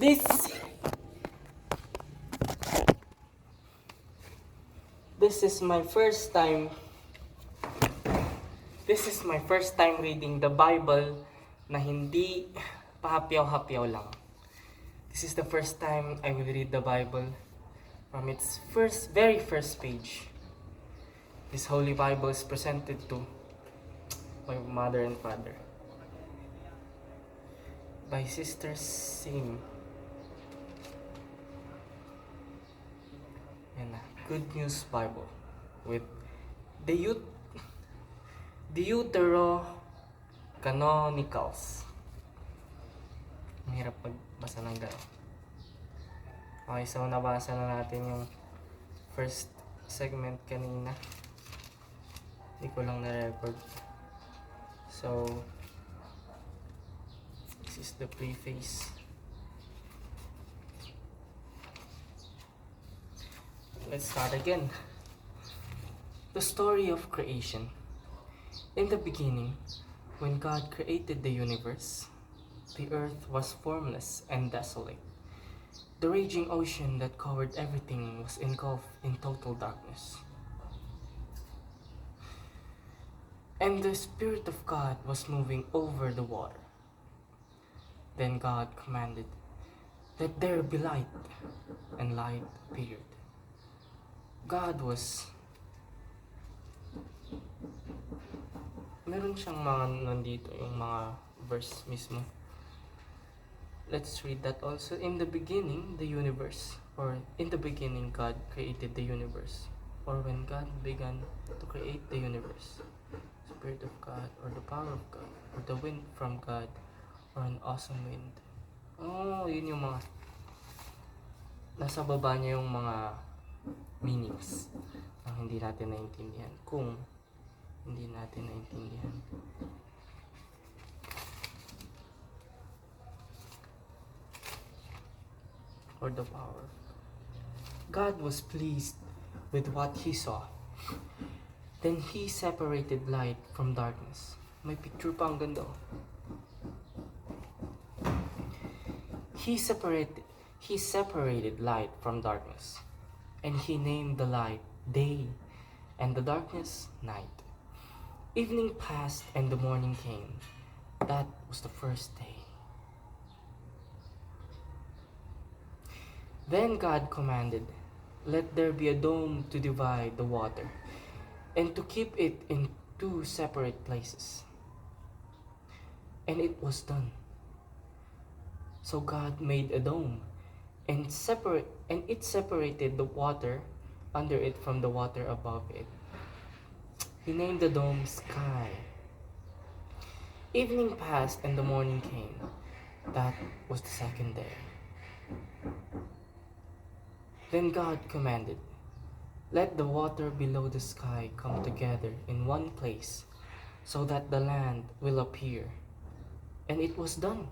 This this is my first time reading the Bible na hindi pahapyaw-hapyaw lang. This is the first time I will read the Bible from its very first page. This Holy Bible is presented to my mother and father by Sister Sim. And Good News Bible with Deuterocanonicals. Ang hirap magbasa ng gano'n. Okay, so nabasa na natin yung first segment kanina. Hindi ko lang na-record. So, this is the preface. Let's start again. The story of creation. In the beginning, when God created the universe, the earth was formless and desolate. The raging ocean that covered everything was engulfed in total darkness. And the Spirit of God was moving over the water. Then God commanded, "Let there be light," and light appeared. God was... Meron siyang mga nandito, yung mga verse mismo. Let's read that also. In the beginning, the universe, or in the beginning, God created the universe. Or when God began to create the universe, Spirit of God, or the power of God, or the wind from God, or an awesome wind. Oh, yun yung mga... Nasa baba niya yung mga meanings na hindi natin naintindihan. Kung hindi natin naintindihan. Or the power. God was pleased with what He saw. Then He separated light from darkness. May picture pa, ang ganda. He separated light from darkness. And He named the light day, and the darkness night. Evening passed and the morning came. That was the first day. Then God commanded, "Let there be a dome to divide the water, and to keep it in two separate places." And it was done. So God made a dome, and it separated the water under it from the water above it. He named the dome Sky. Evening passed and the morning came. That was the second day. Then God commanded, "Let the water below the sky come together in one place, so that the land will appear." And it was done.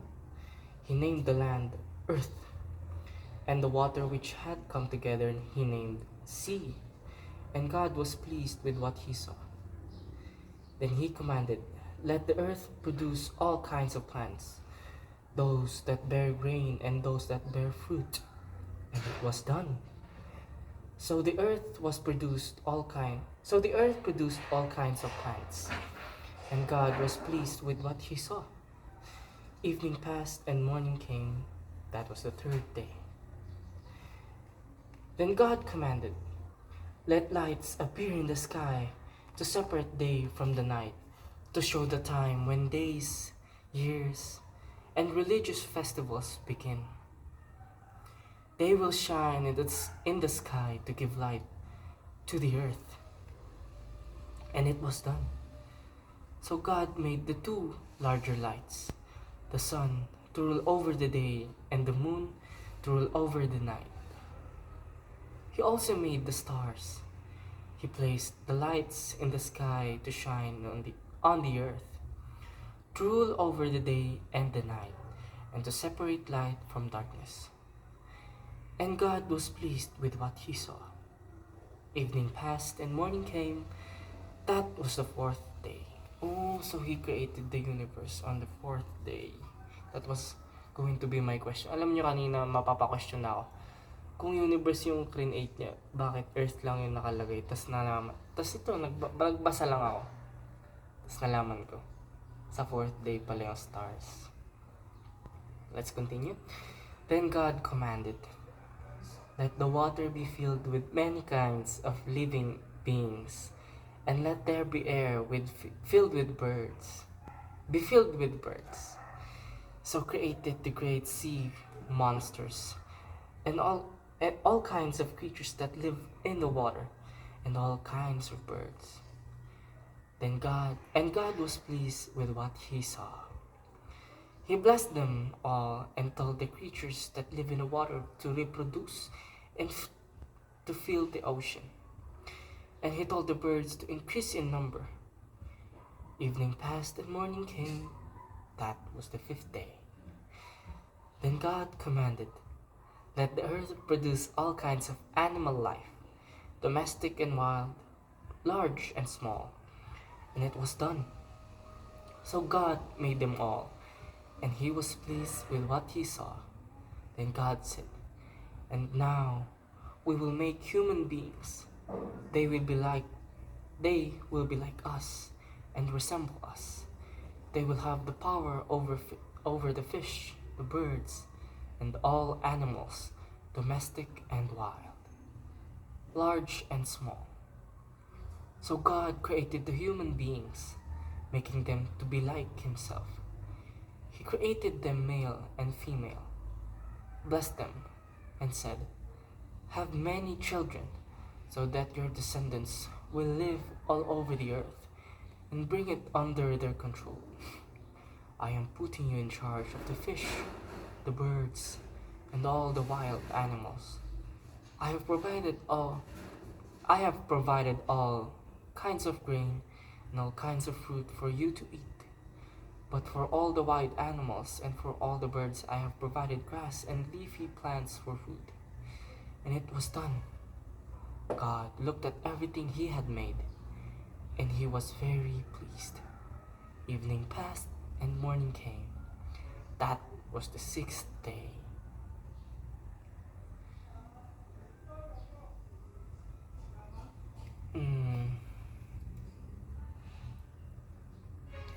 He named the land Earth, and the water which had come together He named Sea. And God was pleased with what He saw. Then He commanded, "Let the earth produce all kinds of plants, those that bear grain and those that bear fruit." And it was done. So the earth produced all kinds of plants, and God was pleased with what He saw. Evening passed and morning came. That was the third day. Then God commanded, "Let lights appear in the sky to separate day from the night, to show the time when days, years, and religious festivals begin. They will shine in the sky to give light to the earth." And it was done. So God made the two larger lights, the sun to rule over the day and the moon to rule over the night. He also made the stars. He placed the lights in the sky to shine on the earth, to rule over the day and the night, and to separate light from darkness. And God was pleased with what He saw. Evening passed and morning came. That was the fourth day. Oh, so He created the universe on the fourth day. That was going to be my question. Alam nyo kanina mapapa-question na ako. Kung universe yung create niya, bakit Earth lang yung nakalagay? Tas ito, nagbasa lang ako. Tas nalaman ko, sa 4th day pala yung stars. Let's continue. Then God commanded, let the water be filled with many kinds of living beings, and let there be air filled with birds. Be filled with birds. So created the great sea monsters, and all kinds of creatures that live in the water, and all kinds of birds. Then God was pleased with what he saw. He blessed them all and told the creatures that live in the water to reproduce and to fill the ocean. And he told the birds to increase in number. Evening passed and morning came. That was the 5th day. Then God commanded, let the earth produce all kinds of animal life, domestic and wild, large and small. And it was done. So God made them all, and he was pleased with what he saw. Then God said, and now we will make human beings. They will be like us and resemble us. They will have the power over the fish, the birds, and all animals, domestic and wild, large and small. So God created the human beings, making them to be like himself. He created them male and female, blessed them, and said, have many children, so that your descendants will live all over the earth, and bring it under their control. I am putting you in charge of the fish, the birds, and all the wild animals. I have provided all kinds of grain and all kinds of fruit for you to eat. But for all the wild animals and for all the birds I have provided grass and leafy plants for food. And it was done. God looked at everything he had made, and he was very pleased. Evening passed and morning came. That was the 6th day.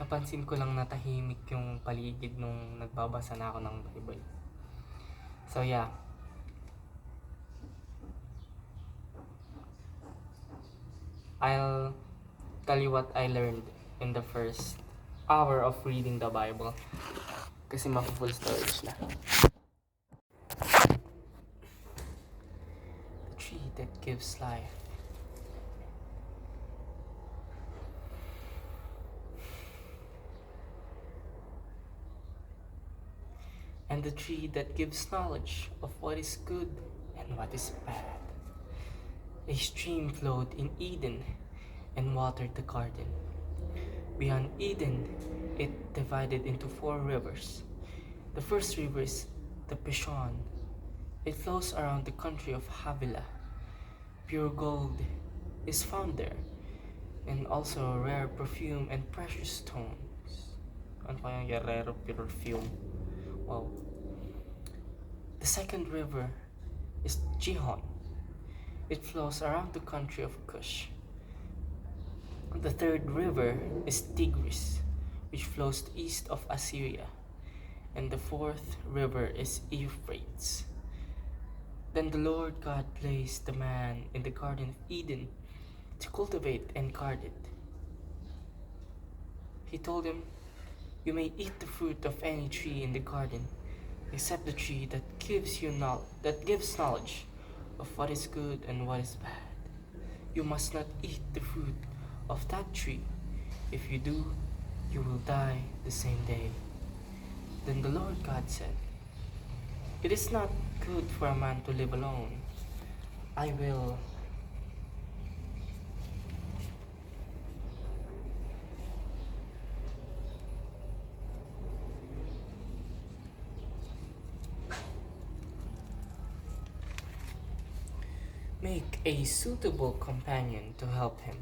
Napansin ko lang na tahimik yung paligid nung nagbabasa na ako ng Bible. So yeah. I'll tell you what I learned in the first hour of reading the Bible. Kasi full storage na. The tree that gives life. And the tree that gives knowledge of what is good and what is bad. A stream flowed in Eden and watered the garden. Beyond Eden, it divided into 4 rivers. The first river is the Pishon. It flows around the country of Havilah. Pure gold is found there, and also rare perfume and precious stones. Ano kaya rare perfume? Wow. The second river is Gihon. It flows around the country of Cush. The third river is Tigris, which flows east of Assyria. And the fourth river is Euphrates. Then the Lord God placed the man in the Garden of Eden to cultivate and guard it. He told him, you may eat the fruit of any tree in the garden, except the tree that gives knowledge of what is good and what is bad. You must not eat the fruit of that tree. If you do, you will die the same day. Then the Lord God said, it is not good for a man to live alone. I will make a suitable companion to help him.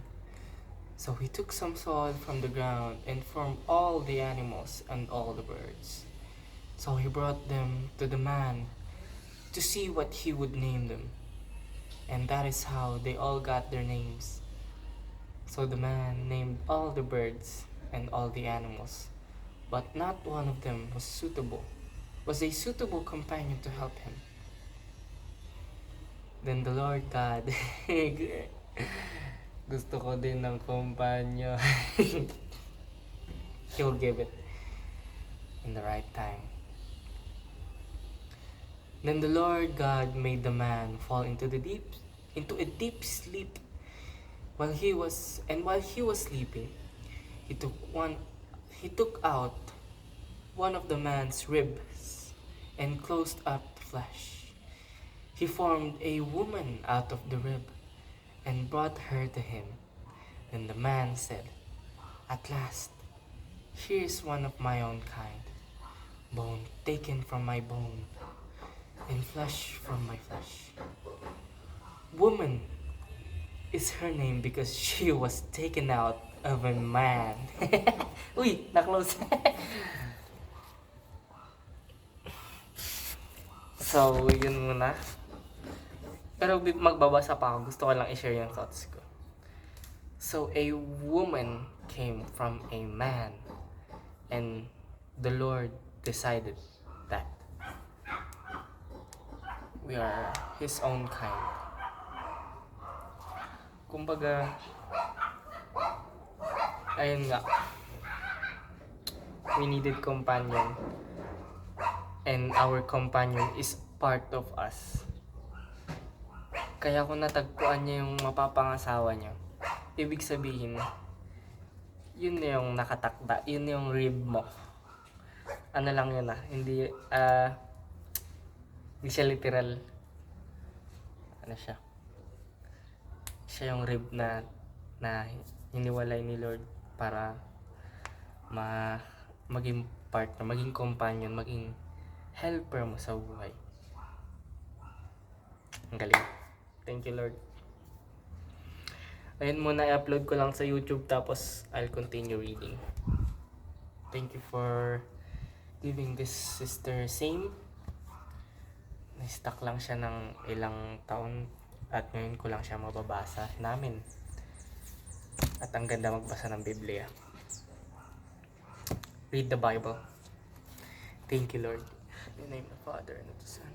So he took some soil from the ground and formed all the animals and all the birds. So he brought them to the man to see what he would name them. And that is how they all got their names. So the man named all the birds and all the animals, but not one of them was a suitable companion to help him. Then the Lord God, gusto ko din ng kumpanyo. He'll give it in the right time. Then the Lord God made the man fall into a deep sleep. While he was sleeping, he took out one of the man's ribs and closed up the flesh. He formed a woman out of the rib and brought her to him. Then the man said, "At last, here is one of my own kind, bone taken from my bone, and flesh from my flesh. Woman is her name because she was taken out of a man." Uy, na-close. So, yun muna. Pero magbabasa pa ako. Gusto ko lang i-share yung thoughts ko. So, a woman came from a man. And the Lord decided that we are His own kind. Kumbaga, ayun nga, we needed companion, and our companion is part of us. Kaya kung natagpuan niya yung mapapangasawa niya, ibig sabihin, yun na yung nakatakda, yun na yung rib mo. Ano lang yun hindi siya literal. Ano siya? Siya yung rib na hiniwalay ni Lord para maging partner, maging companion, maging helper mo sa buhay. Ang galing. Thank you, Lord. Ayun muna, i-upload ko lang sa YouTube tapos I'll continue reading. Thank you for giving this sister same. Na-stuck lang siya ng ilang taon at ngayon ko lang siya mababasa namin. At ang ganda magbasa ng Biblia. Read the Bible. Thank you, Lord. In the name of the Father and of the Son